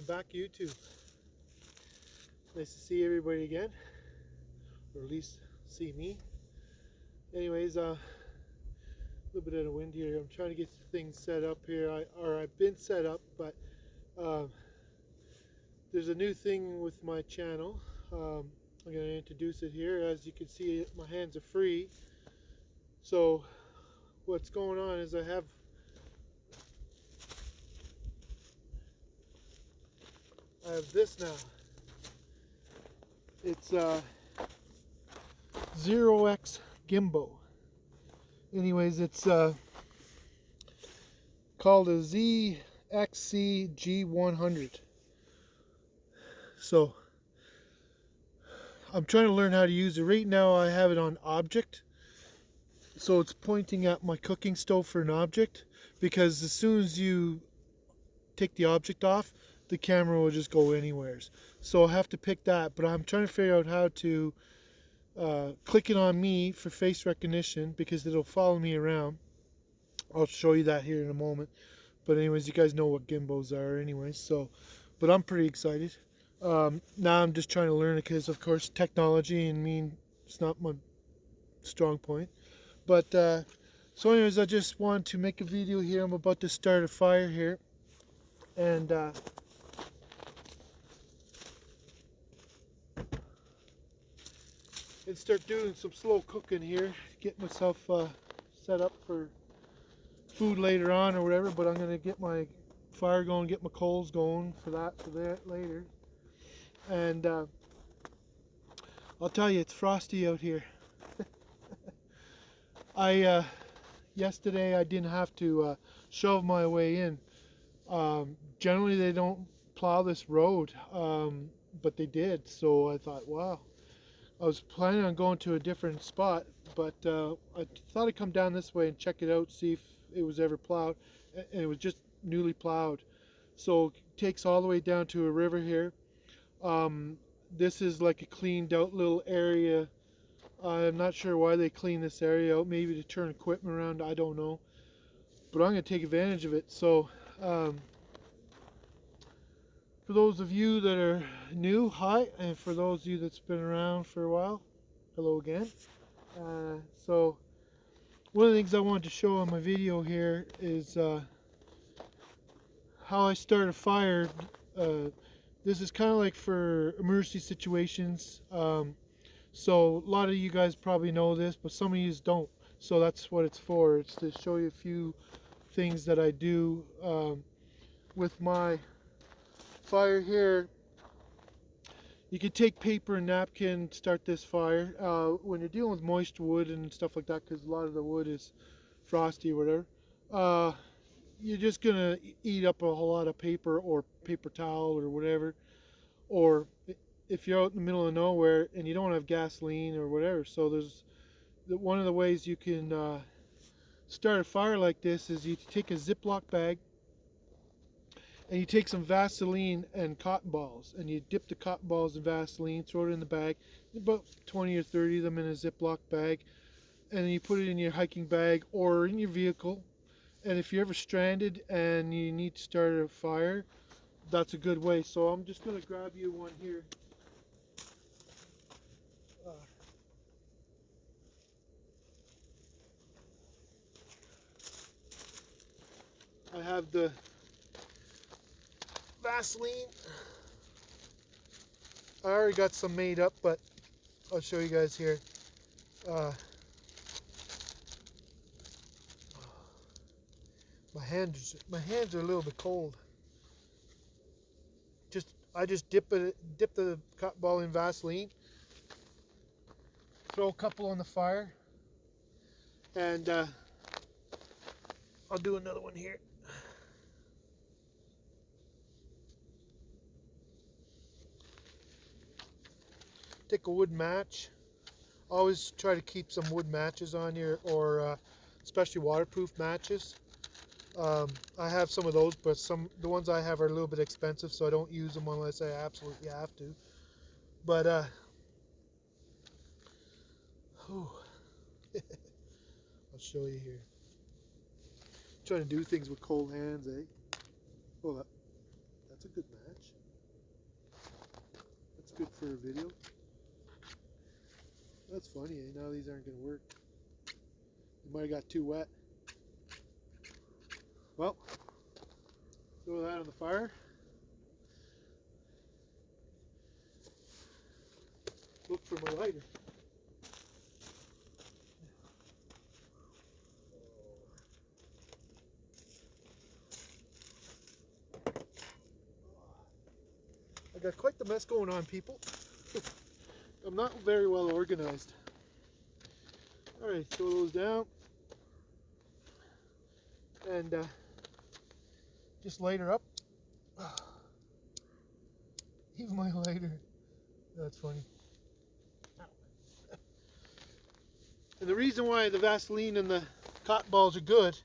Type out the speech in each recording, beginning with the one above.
Welcome back, YouTube. Nice to see everybody again, or at least see me. Anyways, a little bit of the wind here. I'm trying to get things set up here. I've been set up, but there's a new thing with my channel. I'm going to introduce it here. As you can see, my hands are free. So what's going on is I have this now. It's Zero X gimbal. Anyways, it's called a ZXC G100. So I'm trying to learn how to use it. Right now I have it on object, so it's pointing at my cooking stove for an object, because as soon as you take the object off, the camera will just go anywheres. So I'll have to pick that, but I'm trying to figure out how to click it on me for face recognition, because it'll follow me around. I'll show you that here in a moment. But anyways, you guys know what gimbals are anyways. So, but I'm pretty excited. Now I'm just trying to learn it, because of course technology and me, it's not my strong point. But so anyways, I just wanted to make a video here. I'm about to start a fire here, and start doing some slow cooking here, get myself set up for food later on or whatever. But I'm gonna get my fire going, get my coals going for that later. And I'll tell you, it's frosty out here. Yesterday I didn't have to shove my way in. Generally they don't plow this road, but they did. So I thought, wow. I was planning on going to a different spot, but I thought I'd come down this way and check it out, see if it was ever plowed, and it was just newly plowed. So it takes all the way down to a river here. This is like a cleaned out little area. I'm not sure why they clean this area out, maybe to turn equipment around, I don't know. But I'm going to take advantage of it. So for those of you that are new, hi, and for those of you that's been around for a while, hello again. So one of the things I wanted to show on my video here is how I start a fire. This is kind of like for emergency situations. So a lot of you guys probably know this, but some of you don't. So that's what it's for. It's to show you a few things that I do with my fire here. You can take paper and napkin, start this fire. When you're dealing with moist wood and stuff like that, because a lot of the wood is frosty or whatever, you're just gonna eat up a whole lot of paper or paper towel or whatever. Or if you're out in the middle of nowhere and you don't have gasoline or whatever, so there's one of the ways you can start a fire like this is you take a Ziploc bag and you take some Vaseline and cotton balls, and you dip the cotton balls in Vaseline, throw it in the bag, about 20 or 30 of them in a Ziploc bag, and then you put it in your hiking bag or in your vehicle. And if you're ever stranded and you need to start a fire, that's a good way. So I'm just going to grab you one here. I have the Vaseline. I already got some made up, but I'll show you guys here. My hands are a little bit cold. I just dip the cotton ball in Vaseline, throw a couple on the fire, and I'll do another one here. Take a wood match. Always try to keep some wood matches on here, or especially waterproof matches. I have some of those, but the ones I have are a little bit expensive, so I don't use them unless I absolutely have to. But I'll show you here. I'm trying to do things with cold hands, eh? Oh, that's That's a good match. That's good for a video. That's funny, eh? Now these aren't going to work. You might have got too wet. Well, throw that on the fire. Look for my lighter. I got quite the mess going on, people. I'm not very well organized. Alright, throw those down. And just light her up. Even my lighter. That's funny. And the reason why the Vaseline and the cotton balls are good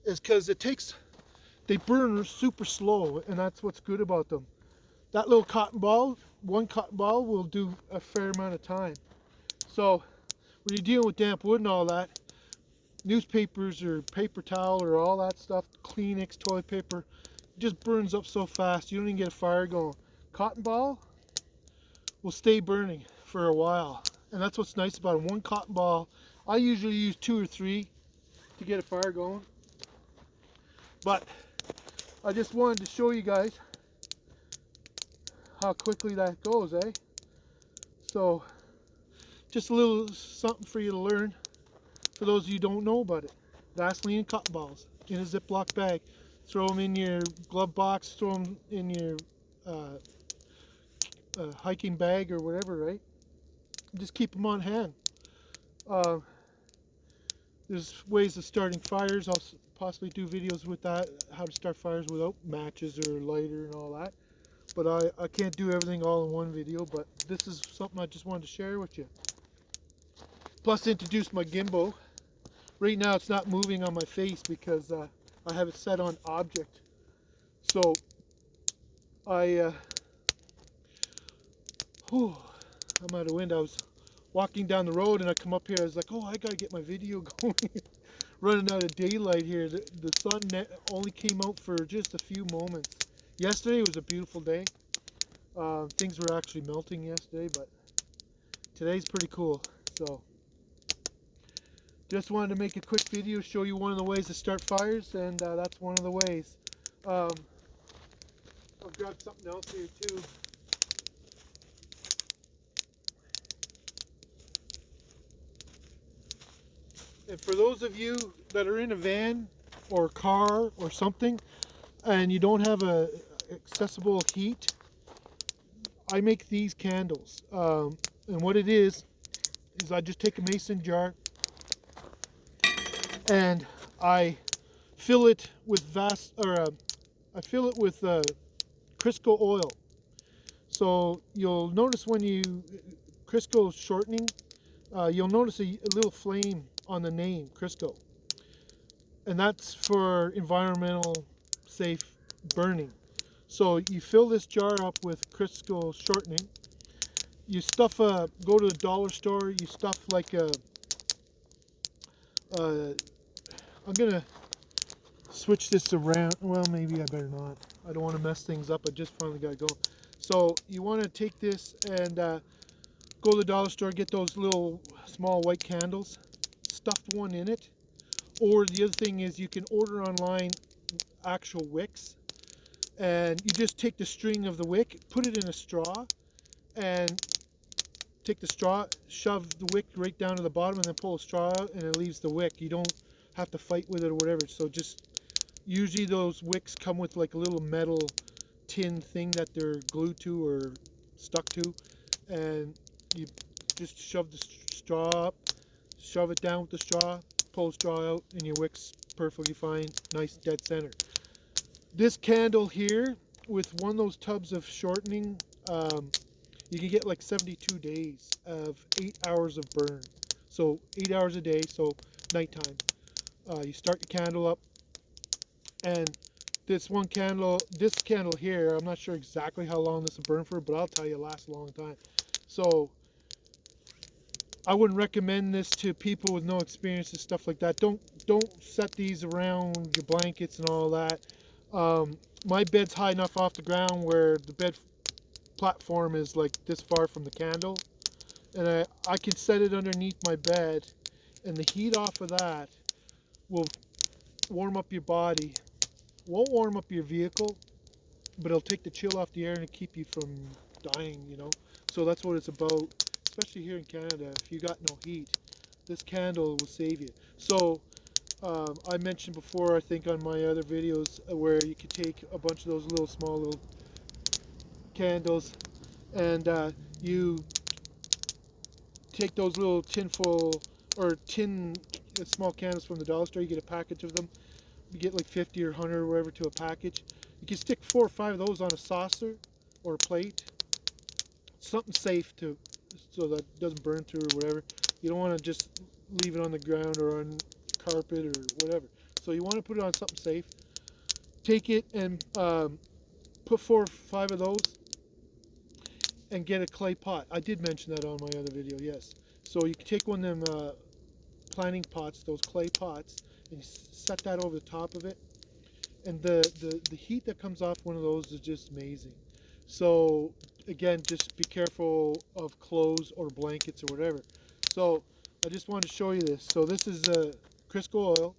is because they burn super slow, and that's what's good about them. That little cotton ball, one cotton ball will do a fair amount of time. So when you're dealing with damp wood and all that, newspapers or paper towel or all that stuff, Kleenex, toilet paper, it just burns up so fast you don't even get a fire going. Cotton ball will stay burning for a while, and that's what's nice about it. One cotton ball, I usually use 2 or 3 to get a fire going, but I just wanted to show you guys how quickly that goes, eh? So just a little something for you to learn for those of you who don't know about it. Vaseline and cotton balls in a Ziploc bag. Throw them in your glove box, throw them in your hiking bag or whatever, right? Just keep them on hand. There's ways of starting fires. I'll possibly do videos with that, how to start fires without matches or lighter and all that. But I can't do everything all in one video, but this is something I just wanted to share with you. Plus introduce my gimbal. Right now it's not moving on my face because I have it set on object. So I'm out of wind. I was walking down the road and I come up here. I was like, oh, I gotta get my video going. Running out of daylight here. The sun only came out for just a few moments. Yesterday was a beautiful day. Things were actually melting yesterday, but today's pretty cool. So just wanted to make a quick video, show you one of the ways to start fires, and that's one of the ways. I'll grab something else here too. And for those of you that are in a van or car or something and you don't have a accessible heat, I make these candles. And what it is I just take a mason jar and I fill it with Crisco oil. So you'll notice when Crisco shortening, you'll notice a little flame on the name Crisco, and that's for environmental safe burning. So you fill this jar up with Crisco shortening. You stuff go to the dollar store. You stuff like I'm gonna switch this around. Well, maybe I better not. I don't want to mess things up. I just finally got to go. So you want to take this and go to the dollar store, get those little small white candles, stuffed one in it. Or the other thing is you can order online actual wicks, and you just take the string of the wick, put it in a straw, and take the straw, shove the wick right down to the bottom, and then pull the straw out, and it leaves the wick. You don't have to fight with it or whatever. So just usually those wicks come with like a little metal tin thing that they're glued to or stuck to, and you just shove the straw up, shove it down with the straw, pull the straw out, and your wick's perfectly fine, nice dead center. This candle here, with one of those tubs of shortening, you can get like 72 days of 8 hours of burn. So 8 hours a day, so nighttime. You start the candle up, and this candle here, I'm not sure exactly how long this will burn for, but I'll tell you it lasts a long time. So I wouldn't recommend this to people with no experience and stuff like that. Don't set these around your blankets and all that. My bed's high enough off the ground where the bed platform is like this far from the candle, and I can set it underneath my bed, and the heat off of that will warm up your body. Won't warm up your vehicle, but it'll take the chill off the air and keep you from dying, you know. So that's what it's about, especially here in Canada. If you got no heat, this candle will save you. So I mentioned before, I think on my other videos, where you could take a bunch of those little small little candles, and you take those little tinfoil or tin small candles from the dollar store. You get a package of them. You get like 50 or 100 or whatever to a package. You can stick 4 or 5 of those on a saucer or a plate. Something safe to, so that it doesn't burn through or whatever. You don't want to just leave it on the ground or on carpet or whatever. So you want to put it on something safe. Take it and put 4 or 5 of those and get a clay pot. I did mention that on my other video, yes. So you can take one of them planting pots, those clay pots, and you set that over the top of it. And the heat that comes off one of those is just amazing. So again, just be careful of clothes or blankets or whatever. So I just wanted to show you this. So this is Crisco oil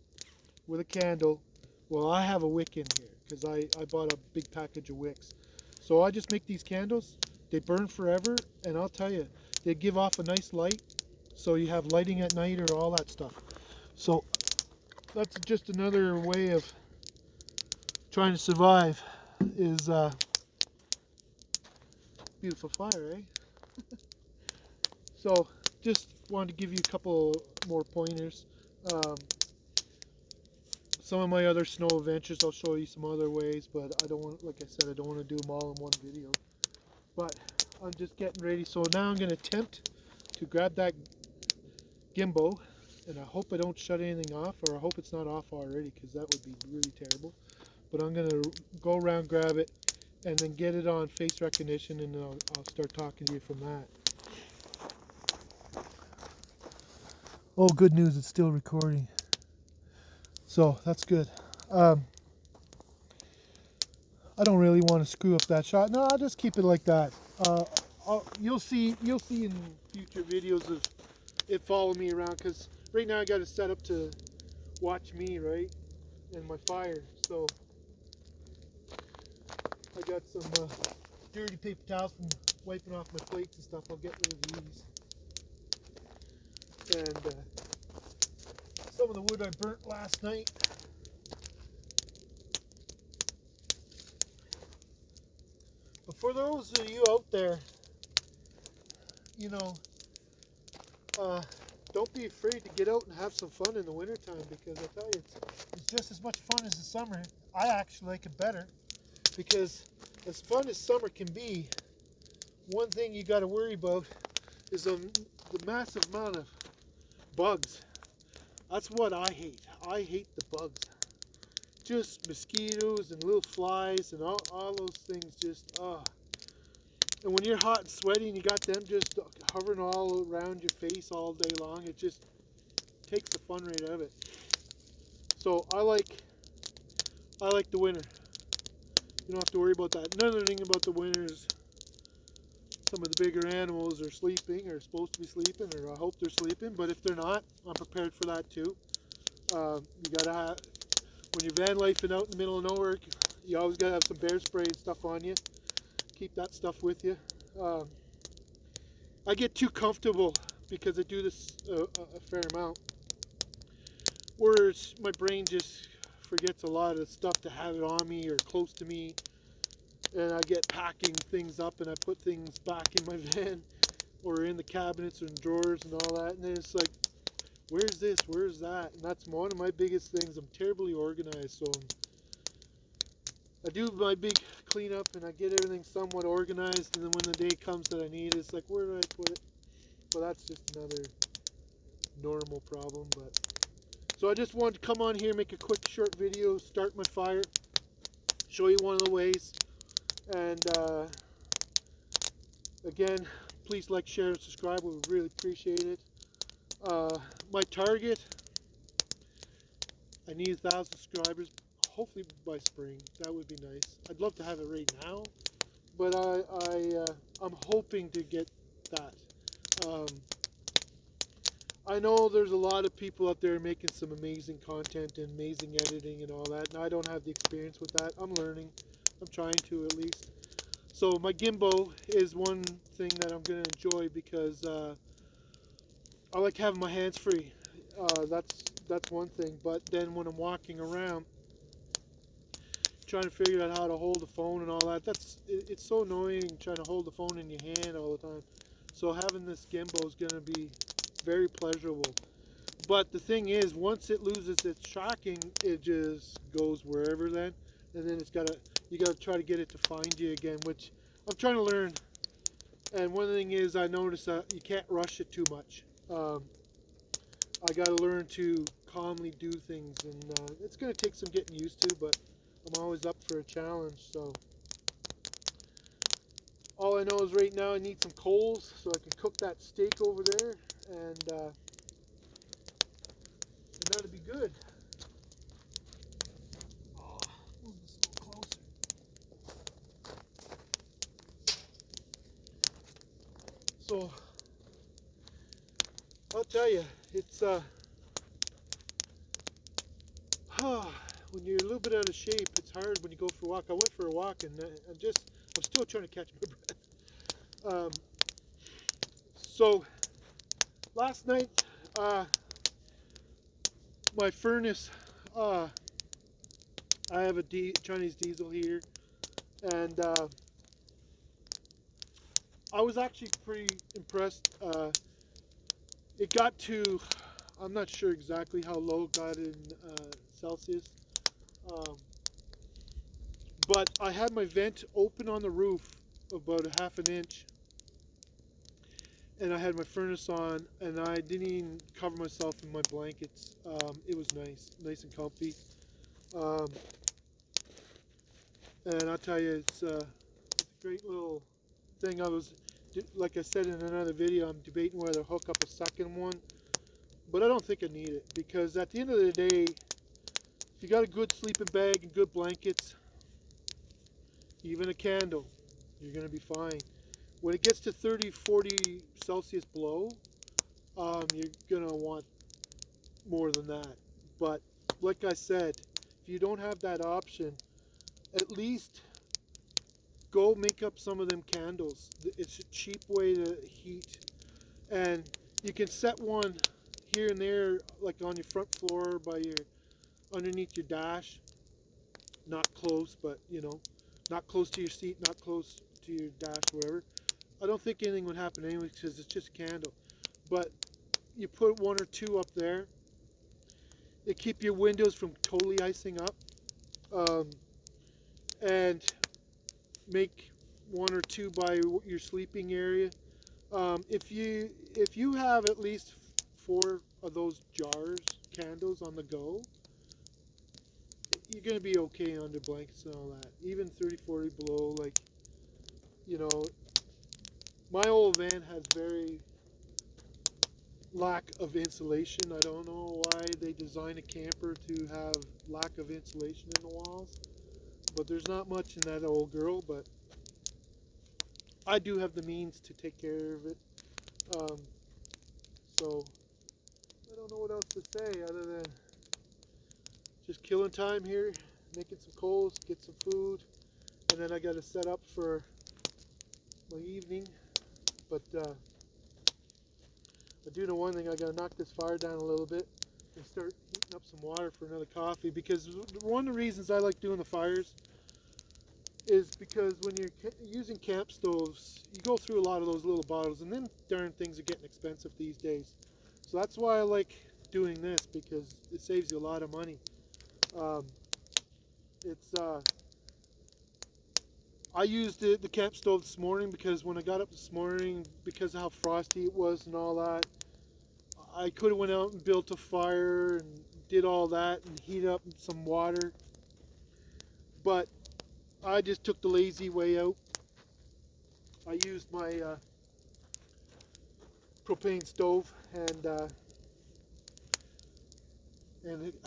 with a candle. Well, I have a wick in here because I bought a big package of wicks. So I just make these candles. They burn forever, and I'll tell you, they give off a nice light. So you have lighting at night or all that stuff. So that's just another way of trying to survive, is beautiful fire, eh? So just wanted to give you a couple more pointers. Some of my other snow adventures, I'll show you some other ways, but I don't want, like I said, I don't want to do them all in one video. But I'm just getting ready. So now I'm going to attempt to grab that gimbal, and I hope I don't shut anything off, or I hope it's not off already, because that would be really terrible. But I'm going to go around, grab it, and then get it on face recognition, and I'll start talking to you from that. Oh, good news, it's still recording. So that's good. I don't really want to screw up that shot. No, I'll just keep it like that. You'll see in future videos of it following me around, because right now I got it set up to watch me, right, and my fire. So I got some dirty paper towels from wiping off my plates and stuff. I'll get rid of these. And some of the wood I burnt last night. But for those of you out there, you know, don't be afraid to get out and have some fun in the wintertime, because I tell you, it's just as much fun as the summer. I actually like it better, because as fun as summer can be, one thing you got to worry about is the massive amount of bugs. That's what I hate. I hate the bugs. Just mosquitoes and little flies and all those things, just and when you're hot and sweaty and you got them just hovering all around your face all day long, it just takes the fun right out of it. So I like the winter. You don't have to worry about that. Another thing about the winter is some of the bigger animals are sleeping, or supposed to be sleeping, or I hope they're sleeping. But if they're not, I'm prepared for that too. You gotta have, when you're van lifing out in the middle of nowhere, you always gotta have some bear spray and stuff on you. Keep that stuff with you. I get too comfortable because I do this a fair amount, whereas my brain just forgets a lot of the stuff to have it on me or close to me, and I get packing things up and I put things back in my van or in the cabinets and drawers and all that, and then it's like, where's this, where's that? And that's one of my biggest things. I'm terribly organized, so I do my big cleanup and I get everything somewhat organized, and then when the day comes that I need it, it's like, where do I put it? Well, that's just another normal problem. But so I just wanted to come on here, make a quick short video, start my fire, show you one of the ways, and again, please like, share, and subscribe. We would really appreciate it. My target, I need 1,000 subscribers. hopefully by spring. That would be nice. I'd love to have it right now, but I'm hoping to get that. Um, I know there's a lot of people out there making some amazing content and amazing editing and all that, and I don't have the experience with that. I'm learning. I'm trying to at least. So my gimbal is one thing that I'm going to enjoy because I like having my hands free. That's one thing. But then when I'm walking around, trying to figure out how to hold the phone and all that, it's so annoying trying to hold the phone in your hand all the time. So having this gimbal is going to be very pleasurable. But the thing is, once it loses its tracking, it just goes wherever then, and then you gotta try to get it to find you again, which I'm trying to learn. And one thing is, I noticed that you can't rush it too much. I got to learn to calmly do things, and it's going to take some getting used to, but I'm always up for a challenge. So all I know is right now I need some coals so I can cook that steak over there, and that'll be good. Oh, move this a little closer. So I'll tell you, it's when you're a little bit out of shape, it's hard when you go for a walk. I went for a walk, and I'm still trying to catch my breath. So last night, my furnace, I have a Chinese diesel heater, and I was actually pretty impressed. It got to, I'm not sure exactly how low it got in Celsius, um, but I had my vent open on the roof about a half an inch, and I had my furnace on, and I didn't even cover myself in my blankets. It was nice and comfy. Um, and I'll tell you, it's a great little thing. Like I said in another video, I'm debating whether to hook up a second one, but I don't think I need it, because at the end of the day, if you got a good sleeping bag and good blankets, even a candle, you're going to be fine. When it gets to 30, 40 Celsius below, you're going to want more than that. But like I said, if you don't have that option, at least go make up some of them candles. It's a cheap way to heat, and you can set one here and there, like on your front floor, underneath your dash. Not close, but not close to your seat, not close to your dash, wherever. I don't think anything would happen anyway because it's just a candle. But you put one or two up there. It keep your windows from totally icing up, and make one or two by your sleeping area. If you have at least 4 of those jars candles on the go, you're gonna be okay under blankets and all that. Even 30, 40 below, like my old van has very lack of insulation. I don't know why they designed a camper to have lack of insulation in the walls, but there's not much in that old girl. But I do have the means to take care of it. Um, so I don't know what else to say other than just killing time here, making some coals, get some food, and then I got to set up for my evening. But I do know one thing: I got to knock this fire down a little bit and start heating up some water for another coffee. Because one of the reasons I like doing the fires is because when you're using camp stoves, you go through a lot of those little bottles, and then darn things are getting expensive these days. So that's why I like doing this, because it saves you a lot of money. It's I used the camp stove this morning because when I got up this morning, because of how frosty it was and all that, I could have went out and built a fire and did all that and heat up some water. But I just took the lazy way out. I used my propane stove and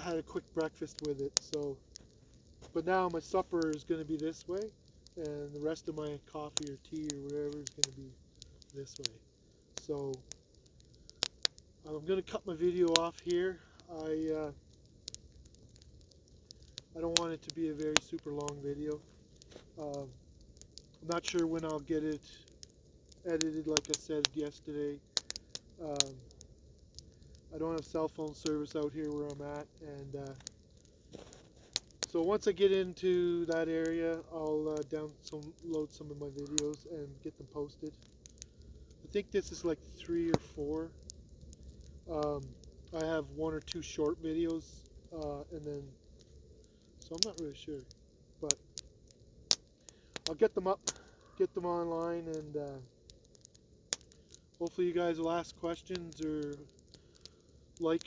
had a quick breakfast with it. So But now my supper is going to be this way, and the rest of my coffee or tea or whatever is going to be this way. So I'm going to cut my video off here. I don't want it to be a very super long video. I'm not sure when I'll get it edited, like I said yesterday. Um, I don't have cell phone service out here where I'm at, and so once I get into that area, I'll load some of my videos and get them posted. I think this is like 3 or 4. I have 1 or 2 short videos, and then so I'm not really sure, but I'll get them up, get them online, and hopefully you guys will ask questions or like,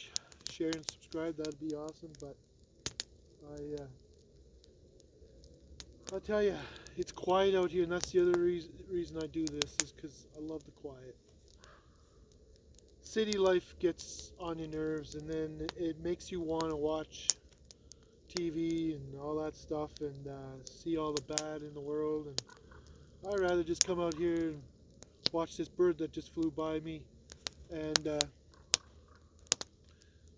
share, and subscribe. That'd be awesome. But I'll tell you, it's quiet out here, and that's the other reason I do this, is because I love the quiet. City life gets on your nerves, and then it makes you want to watch TV and all that stuff, and see all the bad in the world. And I'd rather just come out here and watch this bird that just flew by me, and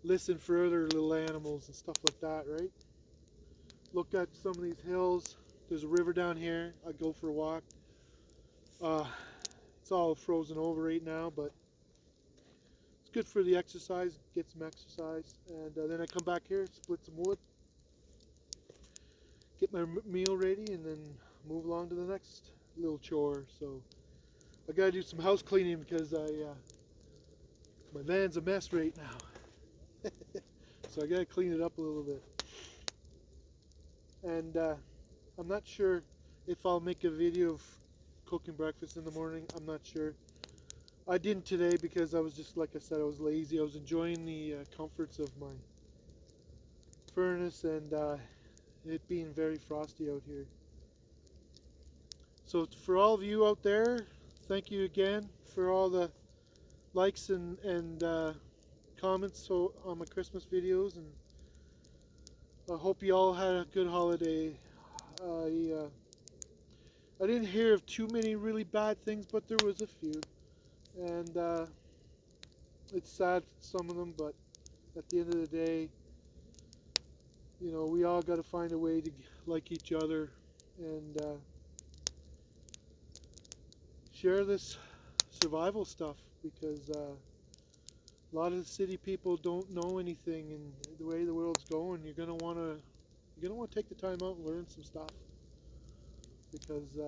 listen for other little animals and stuff like that, right? Look at some of these hills. There's a river down here. I go for a walk. It's all frozen over right now, but it's good for the exercise. Get some exercise, and then I come back here, split some wood, get my meal ready, and then move along to the next little chore. So I gotta do some house cleaning because my van's a mess right now. So I gotta clean it up a little bit. And I'm not sure if I'll make a video of cooking breakfast in the morning. I'm not sure. I didn't today because I was just, like I said, I was lazy. I was enjoying the comforts of my furnace, and it being very frosty out here. So for all of you out there, thank you again for all the likes and comments on my Christmas videos, and I hope you all had a good holiday. I didn't hear of too many really bad things, but there was a few, and it's sad, some of them, but at the end of the day, you know, we all got to find a way to like each other and share this survival stuff, because a lot of the city people don't know anything, and the way the world's going, you're gonna want to take the time out and learn some stuff, because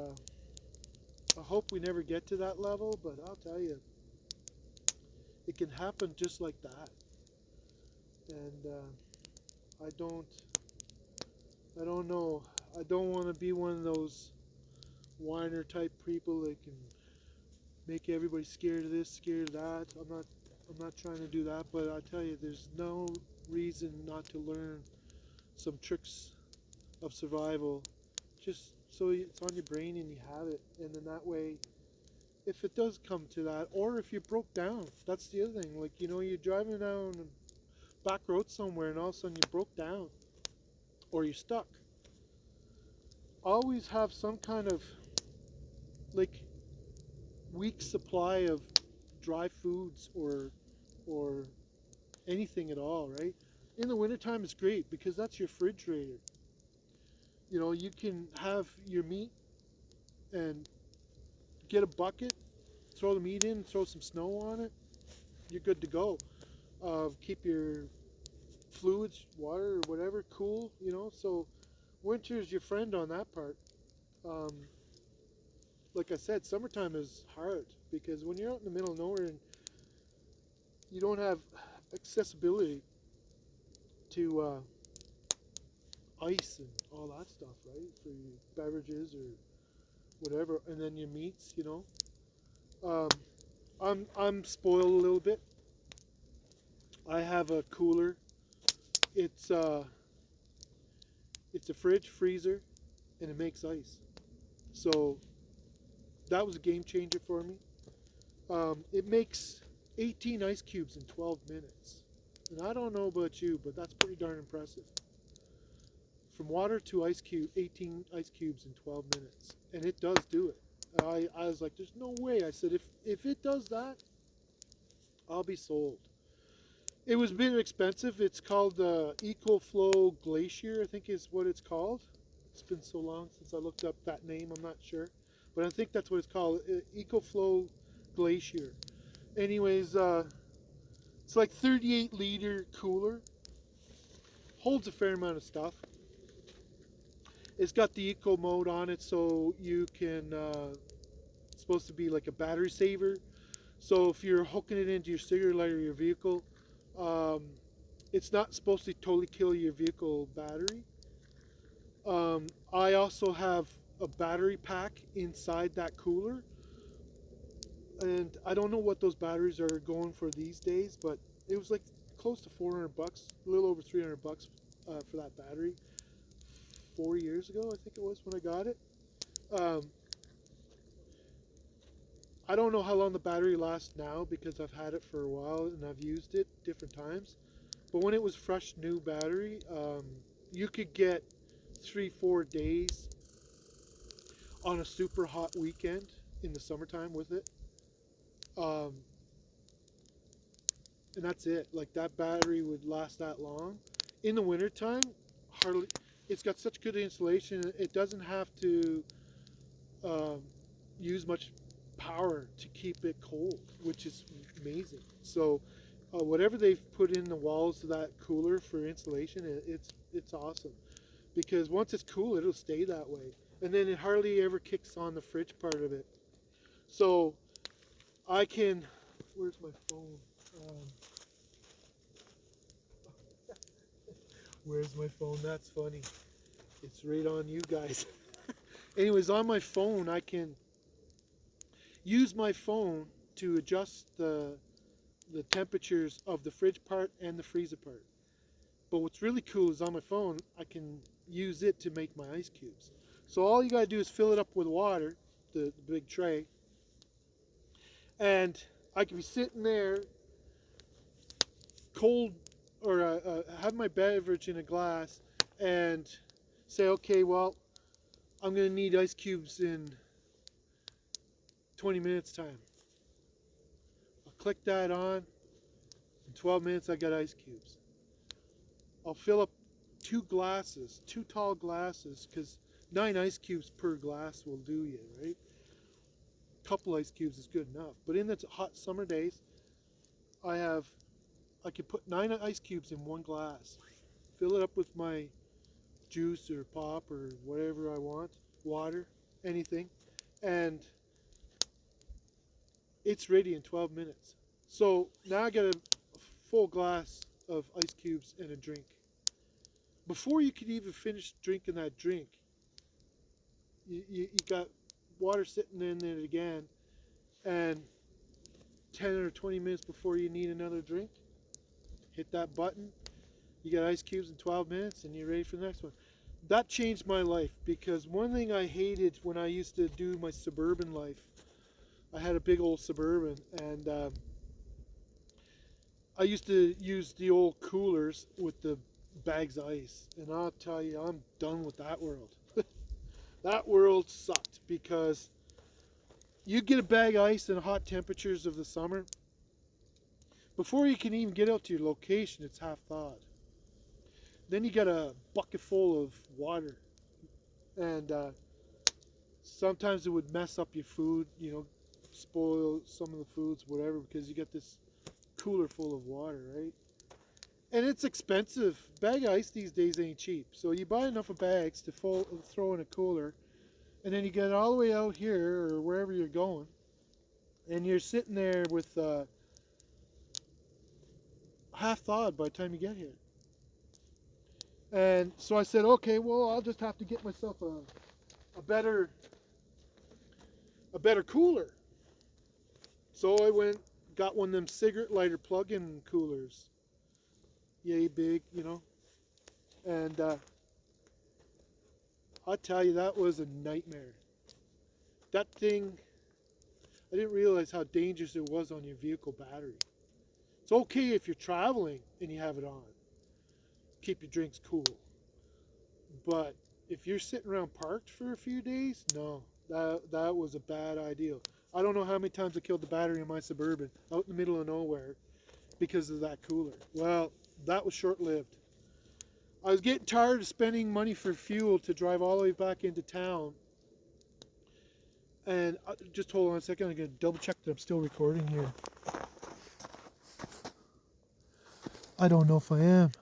I hope we never get to that level, but I'll tell you, it can happen just like that. And I don't know. I don't want to be one of those whiner type people that can make everybody scared of this, scared of that. I'm not trying to do that, but I tell you, there's no reason not to learn some tricks of survival, just so it's on your brain and you have it, and then that way, if it does come to that, or if you broke down, that's the other thing. Like, you know, you're driving down a back road somewhere, and all of a sudden you broke down, or you're stuck. Always have some kind of like week supply of dry foods or anything at all, right? In the wintertime, it's great because that's your refrigerator. You know, you can have your meat and get a bucket, throw the meat in, throw some snow on it, you're good to go. Keep your fluids, water or whatever, cool, you know. So winter is your friend on that part. Um, like I said, summertime is hard because when you're out in the middle of nowhere and you don't have accessibility to ice and all that stuff, right? For your beverages or whatever, and then your meats, you know. I'm spoiled a little bit. I have a cooler. It's it's a fridge freezer, and it makes ice. So that was a game changer for me. It makes 18 ice cubes in 12 minutes. And I don't know about you, but that's pretty darn impressive. from water to ice cube, 18 ice cubes in 12 minutes, and it does do it. I was like, there's no way. I said, if it does that, I'll be sold. It was a bit expensive. It's called EcoFlow Glacier, I think is what it's called. It's been so long since I looked up that name, I'm not sure. But I think that's what it's called, EcoFlow Glacier. Anyways, it's like 38-liter cooler. Holds a fair amount of stuff. It's got the eco mode on it, so you can, it's supposed to be like a battery saver. So if you're hooking it into your cigarette lighter or your vehicle, it's not supposed to totally kill your vehicle battery. I also have a battery pack inside that cooler, and I don't know what those batteries are going for these days, but it was like close to $400, a little over $300 for that battery. 4 years ago, I think it was when I got it. I don't know how long the battery lasts now because I've had it for a while and I've used it different times. But when it was fresh new battery, you could get 3-4 days on a super hot weekend in the summertime with it. And that's it. Like that battery would last that long. In the wintertime, hardly. It's got such good insulation. It doesn't have to use much power to keep it cold, which is amazing. So whatever they've put in the walls of that cooler for insulation, it's awesome. Because once it's cool, it'll stay that way. And then it hardly ever kicks on the fridge part of it. So I can, where's my phone? Where's my phone? That's funny. It's right on you guys. Anyways, on my phone, I can use my phone to adjust the temperatures of the fridge part and the freezer part. But what's really cool is on my phone, I can use it to make my ice cubes. So all you gotta do is fill it up with water, the big tray, and I can be sitting there cold, or have my beverage in a glass and say, okay, well, I'm going to need ice cubes in 20 minutes time. I'll click that on. In 12 minutes, I got ice cubes. I'll fill up 2 glasses, 2 tall glasses, because 9 ice cubes per glass will do you, right? A couple ice cubes is good enough. But in the hot summer days, I can put 9 ice cubes in 1 glass. Fill it up with my juice or pop or whatever I want, water, anything, and it's ready in 12 minutes. So now I got a full glass of ice cubes and a drink. Before you could even finish drinking that drink, you got water sitting in it again, and 10 or 20 minutes before you need another drink, hit that button, you got ice cubes in 12 minutes, and you're ready for the next one. That changed my life, because one thing I hated when I used to do my suburban life, I had a big old Suburban, and I used to use the old coolers with the bags of ice, and I'll tell you, I'm done with that world. That world sucked, because you get a bag of ice in hot temperatures of the summer, before you can even get out to your location, it's half thawed. Then you got a bucket full of water, and sometimes it would mess up your food, you know, spoil some of the foods, whatever, because you get this cooler full of water, right? And it's expensive. Bag of ice these days ain't cheap. So you buy enough of bags to throw in a cooler, and then you get it all the way out here or wherever you're going, and you're sitting there with half thawed by the time you get here. And so I said, okay, well, I'll just have to get myself a better cooler. So I got one of them cigarette lighter plug-in coolers. Yay big, you know. And I'll tell you, that was a nightmare. That thing, I didn't realize how dangerous it was on your vehicle battery. It's okay if you're traveling and you have it on. Keep your drinks cool. But if you're sitting around parked for a few days, no, that was a bad idea. I don't know how many times I killed the battery in my Suburban out in the middle of nowhere because of that cooler. Well, that was short-lived. I was getting tired of spending money for fuel to drive all the way back into town. And just hold on a second, I'm going to double check that I'm still recording here. I don't know if I am.